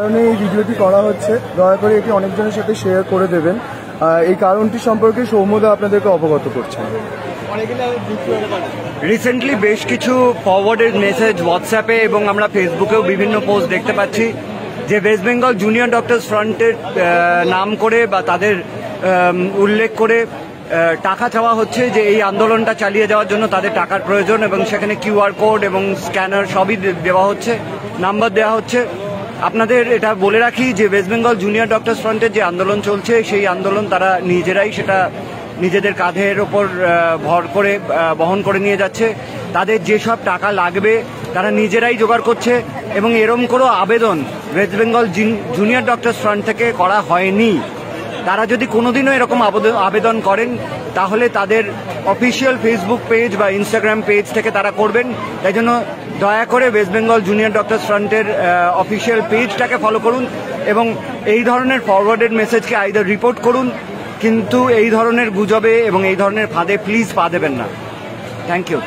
কারণে এই ভিডিওটি করা হচ্ছে, দয়া করে এটি অনেকজনের সাথে শেয়ার করে দেবেন। এই কারণটি সম্পর্কে সৌম্যদা আপনাদেরকে অবগত করছেন। রিসেন্টলি বেশ কিছু ফরওয়ার্ডেড মেসেজ হোয়াটসঅ্যাপে এবং আমরা ফেসবুকেও বিভিন্ন পোস্ট দেখতে পাচ্ছি যে ওয়েস্ট বেঙ্গল জুনিয়র ডক্টরস ফ্রন্টের নাম করে বা তাদের উল্লেখ করে টাকা চাওয়া হচ্ছে, যে এই আন্দোলনটা চালিয়ে যাওয়ার জন্য তাদের টাকার প্রয়োজন এবং সেখানে কিউআর কোড এবং স্ক্যানার সবই দেওয়া হচ্ছে, নাম্বার দেওয়া হচ্ছে। আপনাদের এটা বলে রাখি যে ওয়েস্ট বেঙ্গল জুনিয়র ডক্টরস ফ্রন্টের যে আন্দোলন চলছে সেই আন্দোলন তারা নিজেরাই সেটা নিজেদের কাঁধের ওপর ভর করে বহন করে নিয়ে যাচ্ছে। তাদের যেসব টাকা লাগবে তারা নিজেরাই জোগাড় করছে এবং এরম কোনো আবেদন West Bengal junior doctors front থেকে করা হয়নি। তারা যদি কোনোদিনও এরকম আবেদন করেন তাহলে তাদের অফিসিয়াল ফেসবুক পেজ বা ইনস্টাগ্রাম পেজ থেকে তারা করবেন। তাই জন্য দয়া করে ওয়েস্ট বেঙ্গল জুনিয়র ডক্টরস ফ্রন্টের অফিসিয়াল পেজটাকে ফলো করুন এবং এই ধরনের ফরওয়ার্ডেড মেসেজকে আইদার রিপোর্ট করুন, কিন্তু এই ধরনের গুজবে এবং এই ধরনের ফাঁদে প্লিজ পা দেবেন না। Thank you.